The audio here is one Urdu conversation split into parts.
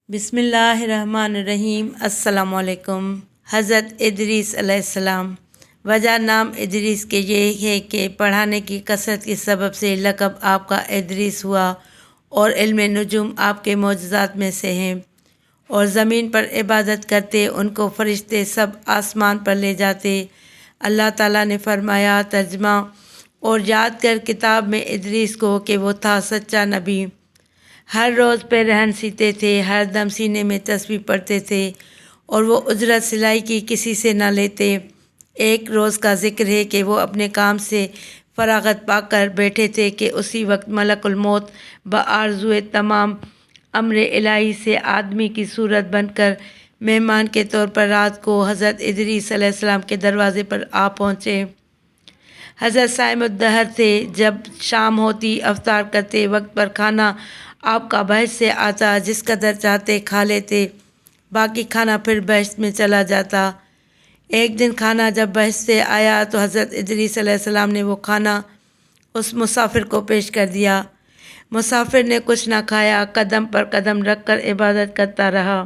بسم اللہ الرحمن الرحیم۔ السلام علیکم۔ حضرت ادریس علیہ السلام۔ وجہ نام ادریس کے یہ ہے کہ پڑھانے کی کثرت کے سبب سے لقب آپ کا ادریس ہوا، اور علم نجوم آپ کے معجزات میں سے ہیں، اور زمین پر عبادت کرتے ان کو فرشتے سب آسمان پر لے جاتے۔ اللہ تعالیٰ نے فرمایا، ترجمہ: اور یاد کر کتاب میں ادریس کو کہ وہ تھا سچا نبی، ہر روز پہ رہن سیتے تھے، ہر دم سینے میں تسبیح پڑھتے تھے، اور وہ اجرت سلائی کی کسی سے نہ لیتے۔ ایک روز کا ذکر ہے کہ وہ اپنے کام سے فراغت پا کر بیٹھے تھے کہ اسی وقت ملک الموت بآرزوئے تمام امر الہی سے آدمی کی صورت بن کر مہمان کے طور پر رات کو حضرت ادریس علیہ السلام کے دروازے پر آ پہنچے۔ حضرت صائم الدہر تھے۔ جب شام ہوتی افطار کرتے، وقت پر کھانا آپ کا بہشت سے آتا، جس قدر چاہتے کھا لیتے، باقی کھانا پھر بہشت میں چلا جاتا۔ ایک دن کھانا جب بہشت سے آیا تو حضرت ادریس علیہ السلام نے وہ کھانا اس مسافر کو پیش کر دیا۔ مسافر نے کچھ نہ کھایا، قدم پر قدم رکھ کر عبادت کرتا رہا۔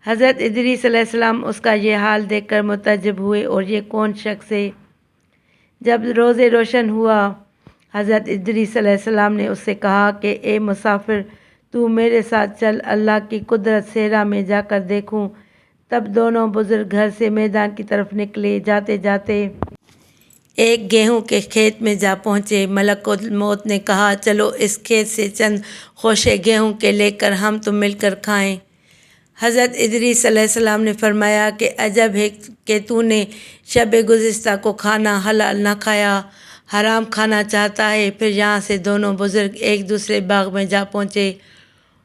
حضرت ادریس علیہ السلام اس کا یہ حال دیکھ کر متعجب ہوئے، اور یہ کون شخص ہے؟ جب روز روشن ہوا، حضرت ادریس علیہ السلام نے اس سے کہا کہ اے مسافر، تو میرے ساتھ چل، اللہ کی قدرت صحرا میں جا کر دیکھوں۔ تب دونوں بزرگ گھر سے میدان کی طرف نکلے۔ جاتے جاتے ایک گیہوں کے کھیت میں جا پہنچے۔ ملک الموت نے کہا، چلو اس کھیت سے چند خوشے گیہوں کے لے کر ہم تم مل کر کھائیں۔ حضرت ادریس علیہ السلام نے فرمایا کہ عجب ہے کہ تو نے شب گزشتہ کو کھانا حلال نہ کھایا، حرام کھانا چاہتا ہے۔ پھر یہاں سے دونوں بزرگ ایک دوسرے باغ میں جا پہنچے،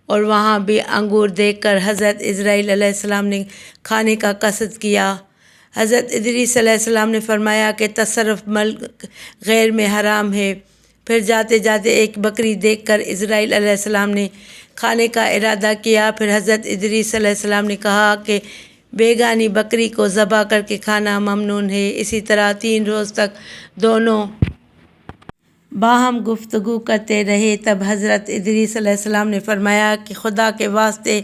اور وہاں بھی انگور دیکھ کر حضرت اسرائیل علیہ السلام نے کھانے کا قصد کیا۔ حضرت ادریس علیہ السلام نے فرمایا کہ تصرف ملک غیر میں حرام ہے۔ پھر جاتے جاتے ایک بکری دیکھ کر اسرائیل علیہ السلام نے کھانے کا ارادہ کیا۔ پھر حضرت ادریس علیہ السلام نے کہا کہ بیگانی بکری کو ذبح کر کے کھانا ممنوع ہے۔ اسی طرح 3 روز تک دونوں باہم گفتگو کرتے رہے۔ تب حضرت ادریس علیہ السلام نے فرمایا کہ خدا کے واسطے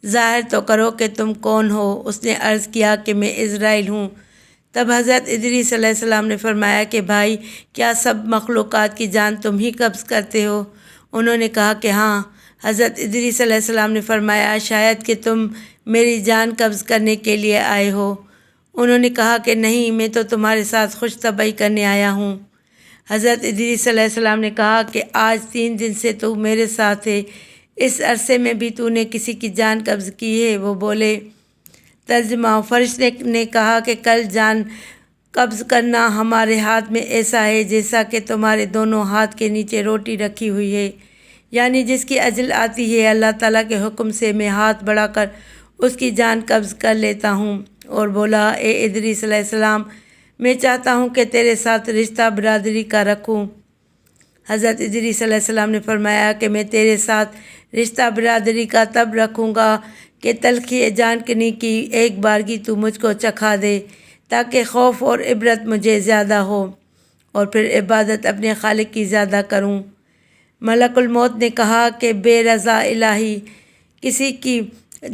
ظاہر تو کرو کہ تم کون ہو۔ اس نے عرض کیا کہ میں اسرائیل ہوں۔ تب حضرت ادریس علیہ السلام نے فرمایا کہ بھائی، کیا سب مخلوقات کی جان تم ہی قبض کرتے ہو؟ انہوں نے کہا کہ ہاں۔ حضرت ادریس علیہ السلام نے فرمایا، شاید کہ تم میری جان قبض کرنے کے لیے آئے ہو۔ انہوں نے کہا کہ نہیں، میں تو تمہارے ساتھ خوش طبعی کرنے آیا ہوں۔ حضرت ادریس علیہ السلام نے کہا کہ آج 3 دن سے تو میرے ساتھ ہے، اس عرصے میں بھی تو نے کسی کی جان قبض کی ہے؟ وہ بولے، ترجمہ: فرشتے نے کہا کہ کل جان قبض کرنا ہمارے ہاتھ میں ایسا ہے جیسا کہ تمہارے دونوں ہاتھ کے نیچے روٹی رکھی ہوئی ہے، یعنی جس کی اجل آتی ہے اللہ تعالیٰ کے حکم سے میں ہاتھ بڑھا کر اس کی جان قبض کر لیتا ہوں۔ اور بولا، اے ادریس علیہ السلام، میں چاہتا ہوں کہ تیرے ساتھ رشتہ برادری کا رکھوں۔ حضرت ادریس علیہ السلام نے فرمایا کہ میں تیرے ساتھ رشتہ برادری کا تب رکھوں گا کہ تلخی جانکنی کی ایک بارگی تو مجھ کو چکھا دے، تاکہ خوف اور عبرت مجھے زیادہ ہو، اور پھر عبادت اپنے خالق کی زیادہ کروں۔ ملک الموت نے کہا کہ بے رضا الہی کسی کی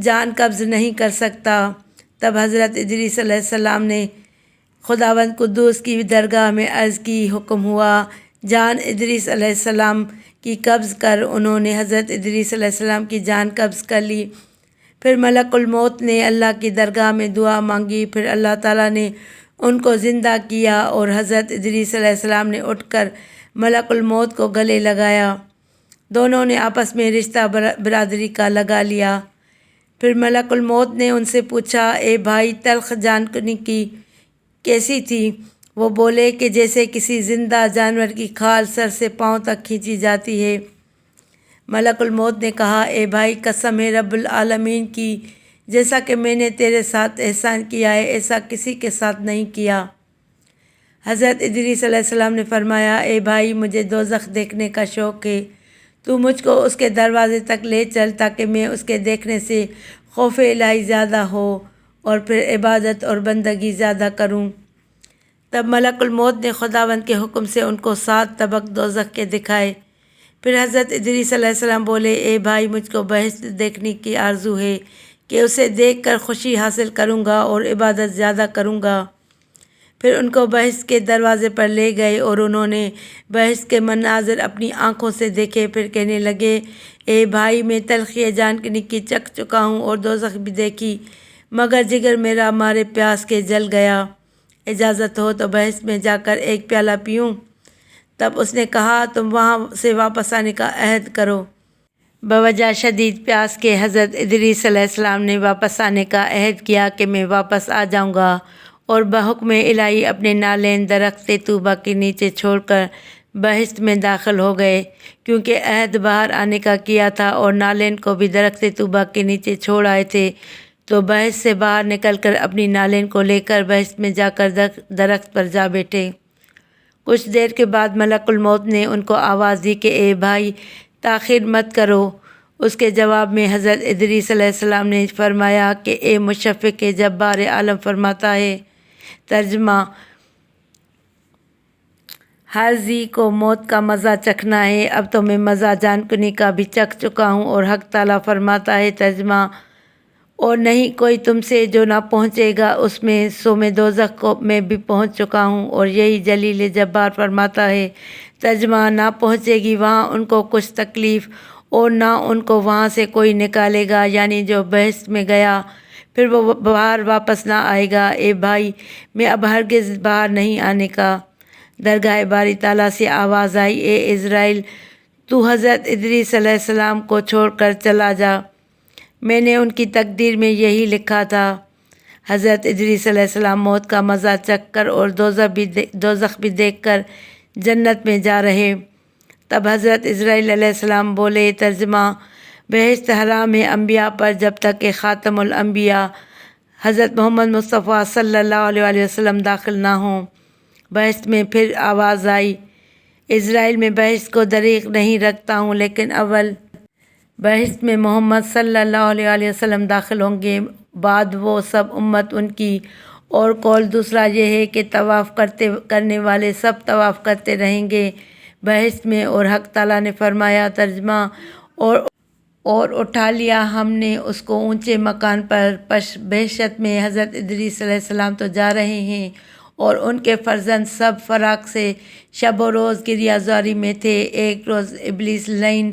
جان قبض نہیں کر سکتا۔ تب حضرت ادریس علیہ السلام نے خداوند قدوس کی درگاہ میں عرض کی، حکم ہوا جان ادریس علیہ السلام کی قبض کر۔ انہوں نے حضرت ادریس علیہ السلام کی جان قبض کر لی۔ پھر ملک الموت نے اللہ کی درگاہ میں دعا مانگی۔ پھر اللہ تعالیٰ نے ان کو زندہ کیا، اور حضرت ادریس علیہ السلام نے اٹھ کر ملک الموت کو گلے لگایا۔ دونوں نے آپس میں رشتہ برادری کا لگا لیا۔ پھر ملک الموت نے ان سے پوچھا، اے بھائی، تلخ جانکنی کی کیسی تھی؟ وہ بولے کہ جیسے کسی زندہ جانور کی کھال سر سے پاؤں تک کھینچی جاتی ہے۔ ملک الموت نے کہا، اے بھائی، قسم ہے رب العالمین کی، جیسا کہ میں نے تیرے ساتھ احسان کیا ہے ایسا کسی کے ساتھ نہیں کیا۔ حضرت ادریس علیہ السلام نے فرمایا، اے بھائی، مجھے دوزخ دیکھنے کا شوق ہے، تو مجھ کو اس کے دروازے تک لے چل تاکہ میں اس کے دیکھنے سے خوف الہی زیادہ ہو، اور پھر عبادت اور بندگی زیادہ کروں۔ تب ملک الموت نے خداوند کے حکم سے ان کو 7 طبق دوزخ کے دکھائے۔ پھر حضرت ادریس علیہ السلام بولے، اے بھائی، مجھ کو بہشت دیکھنے کی آرزو ہے کہ اسے دیکھ کر خوشی حاصل کروں گا اور عبادت زیادہ کروں گا۔ پھر ان کو بہشت کے دروازے پر لے گئے اور انہوں نے بہشت کے مناظر اپنی آنکھوں سے دیکھے۔ پھر کہنے لگے، اے بھائی، میں تلخی جاننے کی چکھ چکا ہوں اور دوزخ بھی دیکھی، مگر جگر میرا مارے پیاس کے جل گیا۔ اجازت ہو تو بہشت میں جا کر ایک پیالہ پیوں؟ تب اس نے کہا، تم وہاں سے واپس آنے کا عہد کرو۔ بوجہ شدید پیاس کے حضرت ادریس علیہ السلام نے واپس آنے کا عہد کیا کہ میں واپس آ جاؤں گا، اور بحکم الہی اپنے نالین درخت طوبہ کے نیچے چھوڑ کر بہشت میں داخل ہو گئے، کیونکہ عہد باہر آنے کا کیا تھا اور نالین کو بھی درخت طوبہ کے نیچے چھوڑ آئے تھے، تو بہشت سے باہر نکل کر اپنی نالین کو لے کر بہشت میں جا کر درخت پر جا بیٹھے۔ کچھ دیر کے بعد ملک الموت نے ان کو آواز دی کہ اے بھائی، تاخیر مت کرو۔ اس کے جواب میں حضرت ادریس علیہ السلام نے فرمایا کہ اے مشفق جبار عالم فرماتا ہے، ترجمہ: ہر ذی کو موت کا مزہ چکھنا ہے، اب تو میں مزہ جانکنی کا بھی چکھ چکا ہوں۔ اور حق تعالیٰ فرماتا ہے، ترجمہ: اور نہیں کوئی تم سے جو نہ پہنچے گا اس میں، سو میں دوزخ کو میں بھی پہنچ چکا ہوں۔ اور یہی جلیل جبار فرماتا ہے، ترجمہ: نہ پہنچے گی وہاں ان کو کچھ تکلیف، اور نہ ان کو وہاں سے کوئی نکالے گا، یعنی جو بہشت میں گیا پھر وہ باہر واپس نہ آئے گا۔ اے بھائی، میں اب ہرگز باہر نہیں آنے کا۔ درگاہ باری تعالیٰ سے آواز آئی، اے عزرائیل، تو حضرت ادریس علیہ السلام کو چھوڑ کر چلا جا، میں نے ان کی تقدیر میں یہی لکھا تھا۔ حضرت ادریس علیہ السلام موت کا مزہ چکھ کر اور دوزخ بھی دیکھ کر جنت میں جا رہے۔ تب حضرت عزرائیل علیہ السلام بولے، ترجمہ: بہشت حرام ہے انبیاء پر جب تک کہ خاتم الانبیاء حضرت محمد مصطفیٰ صلی اللہ علیہ وسلم داخل نہ ہوں۔ بہشت میں پھر آواز آئی، عزرائیل، میں بہشت کو دریغ نہیں رکھتا ہوں، لیکن اول بہشت میں محمد صلی اللہ علیہ وسلم داخل ہوں گے، بعد وہ سب امت ان کی۔ اور قول دوسرا یہ ہے کہ طواف کرنے والے سب طواف کرتے رہیں گے بہشت میں۔ اور حق تعالیٰ نے فرمایا، ترجمہ: اور اٹھا لیا ہم نے اس کو اونچے مکان پر، پس بہشت میں حضرت ادریس علیہ السلام تو جا رہے ہیں، اور ان کے فرزند سب فراق سے شب و روز گریہ زاری میں تھے۔ ایک روز ابلیس لعین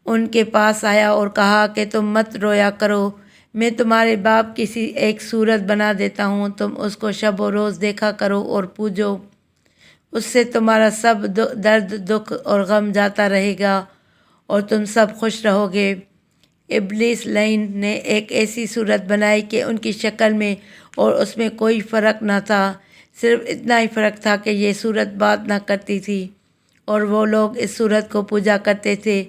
ان کے پاس آیا اور کہا کہ تم مت رویا کرو، میں تمہارے باپ کی سی ایک صورت بنا دیتا ہوں، تم اس کو شب و روز دیکھا کرو اور پوجو، اس سے تمہارا سب درد، دکھ اور غم جاتا رہے گا اور تم سب خوش رہو گے۔ ابلیس لعین نے ایک ایسی صورت بنائی کہ ان کی شکل میں اور اس میں کوئی فرق نہ تھا، صرف اتنا ہی فرق تھا کہ یہ صورت بات نہ کرتی تھی، اور وہ لوگ اس صورت کو پوجا کرتے تھے،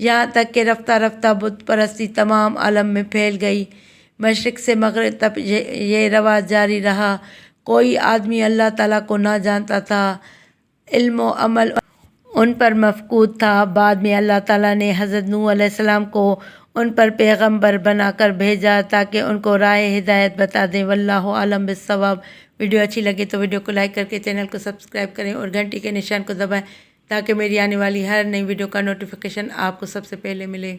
یہاں تک کہ رفتہ رفتہ بت پرستی تمام عالم میں پھیل گئی۔ مشرق سے مغرب تک یہ رواج جاری رہا، کوئی آدمی اللہ تعالیٰ کو نہ جانتا تھا، علم و عمل ان پر مفقود تھا۔ بعد میں اللہ تعالیٰ نے حضرت نوح علیہ السلام کو ان پر پیغمبر بنا کر بھیجا تاکہ ان کو راہ ہدایت بتا دیں۔ واللہ اعلم بالصواب۔ ویڈیو اچھی لگے تو ویڈیو کو لائک کر کے چینل کو سبسکرائب کریں اور گھنٹی کے نشان کو دبائیں تاکہ میری آنے والی ہر نئی ویڈیو کا نوٹیفیکیشن آپ کو سب سے پہلے ملے۔